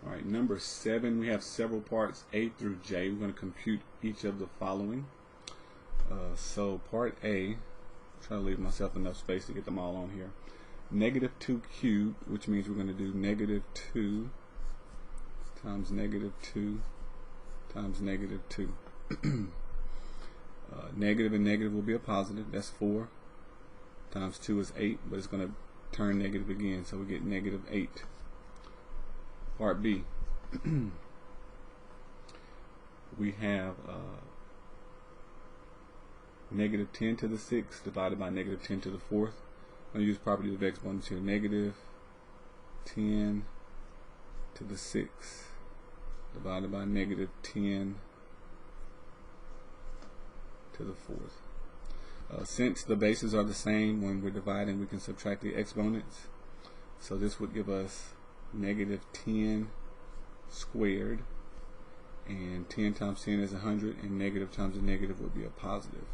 Alright, number 7, we have several parts, A through J. We're going to compute each of the following. So part A, try to leave myself enough space to get them all on here. Negative 2 cubed, which means we're going to do negative 2 times negative 2 times negative 2. Negative and negative will be a positive. That's 4 times 2 is 8, but it's going to turn negative again, so we get negative 8. Part B, we have negative 10 to the 6th divided by negative 10 to the 4th. I'm going to use property of exponents here. Negative 10 to the 6th divided by negative 10 to the 4th. Since the bases are the same, when we're dividing, we can subtract the exponents. So this would give us negative 10 squared, and 10 times 10 is 100, and negative times a negative would be a positive.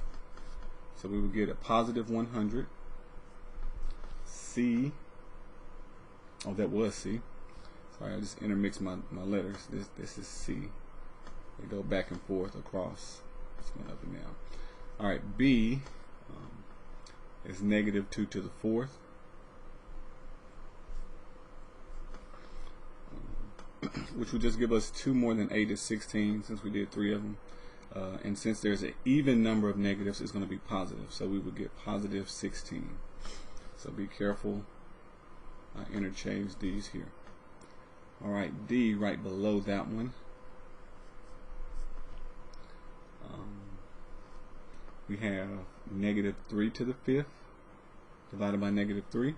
So we would get a positive 100. C, oh, that was C. Sorry, I just intermixed my letters. This is C. They go back and forth across. It's going up and down. Alright, B is negative 2 to the 4th. Which would just give us 2 more than 8 is 16, since we did 3 of them. And since there's an even number of negatives, it's going to be positive. So we would get positive 16. So be careful. I interchange these here. Alright, D, right below that one. We have negative 3 to the 5th divided by negative 3.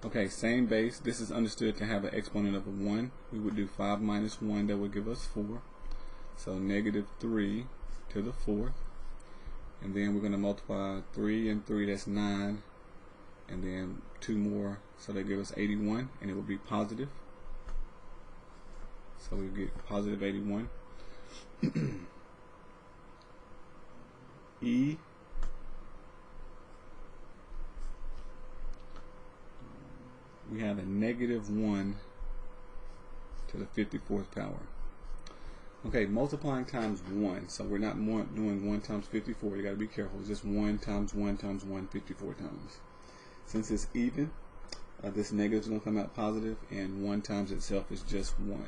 Okay, same base. This is understood to have an exponent of a 1. We would do 5 minus 1. That would give us 4. So negative 3 to the 4th. And then we're going to multiply 3 and 3, that's 9. And then 2 more, so they give us 81. And it will be positive. So we get positive 81. E, we have a negative 1 to the 54th power. Okay, multiplying times 1. So we're not doing 1 times 54. You got to be careful. It's just 1 times 1 times 1, 54 times. Since it's even, this negative is going to come out positive, and 1 times itself is just 1.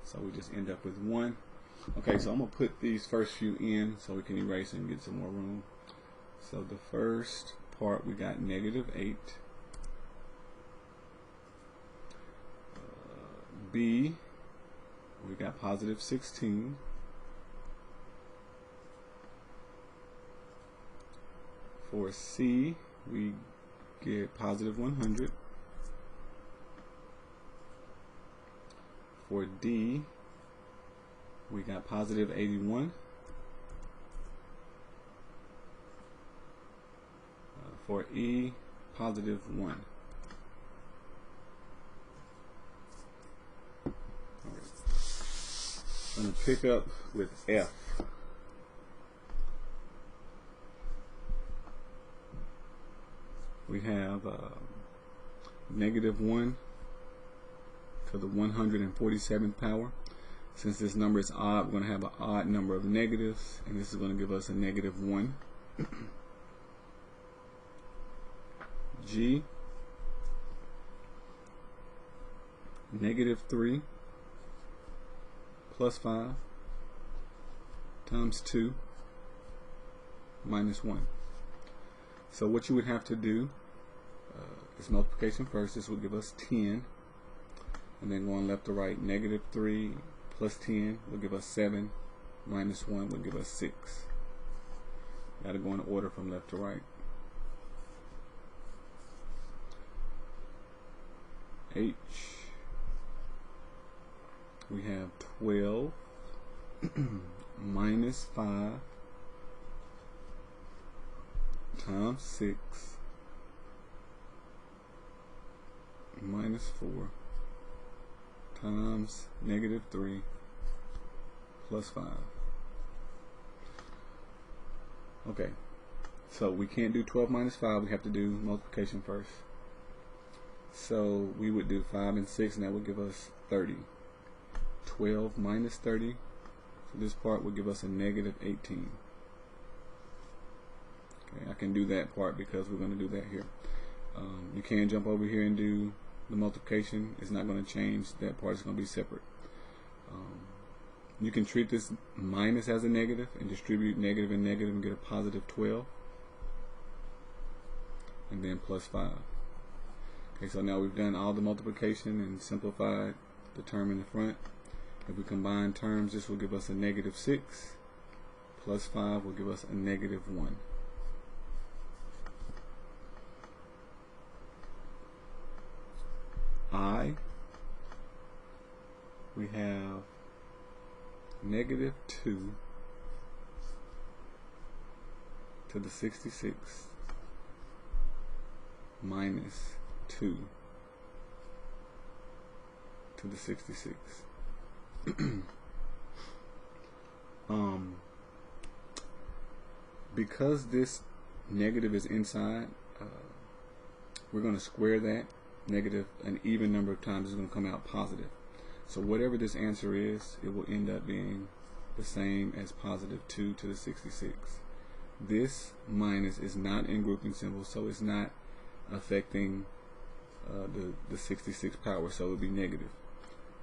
So we just end up with 1. Okay, so I'm going to put these first few in so we can erase and get some more room. So the first part, we got negative 8. B, we got positive 16. For C, we get positive 100. For D, we got positive 81. For E, positive 1. I'm going to pick up with F. We have negative 1 to the 147th power. Since this number is odd, we're going to have an odd number of negatives, and this is going to give us a negative 1. G, negative 3 plus 5 times 2 minus 1. So what you would have to do is multiplication first. This will give us 10, and then going left to right, negative 3 plus 10 will give us 7, minus 1 will give us 6. Got to go in order from left to right. H, we have 12 minus 5 times 6 minus 4 times negative 3 plus 5. Okay, So we can't do 12 minus 5, we have to do multiplication first. So we would do 5 and 6, and that would give us 30. 12 minus 30, so this part would give us a negative 18. Okay, I can do that part because we're going to do that here. You can jump over here and do the multiplication. It's not going to change. That part is going to be separate. You can treat this minus as a negative and distribute negative and negative and get a positive 12. And then plus 5. Okay, so now we've done all the multiplication and simplified the term in the front. If we combine terms, this will give us a negative 6. Plus 5 will give us a negative 1. We have negative 2 to the 66 minus 2 to the 66. Because this negative is inside, we're going to square that. Negative an even number of times is going to come out positive. So whatever this answer is, it will end up being the same as positive 2 to the 66. This minus is not in grouping symbols, so it's not affecting the 66 power, so it would be negative.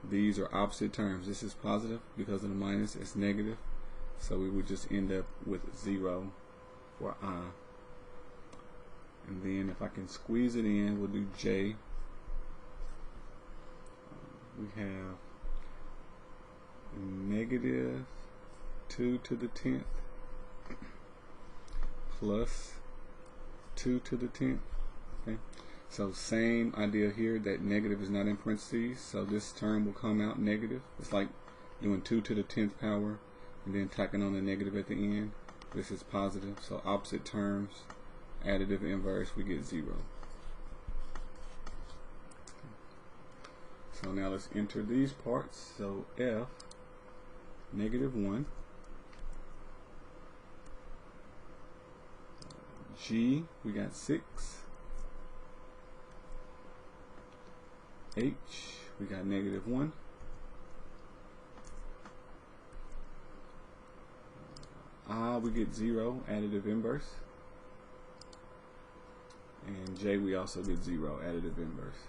These are opposite terms. This is positive because of the minus, it's negative, so we would just end up with 0 for I. And then if I can squeeze it in, we'll do J. We have negative 2 to the 10th plus 2 to the 10th. Okay, so same idea here, that negative is not in parentheses, so this term will come out negative. It's like doing 2 to the 10th power and then tacking on the negative at the end. This is positive, so opposite terms, additive inverse, we get 0. So now let's enter these parts. So F, negative 1. G, we got 6. H, we got negative 1. I, we get 0, additive inverse. And J, we also get 0, additive inverse.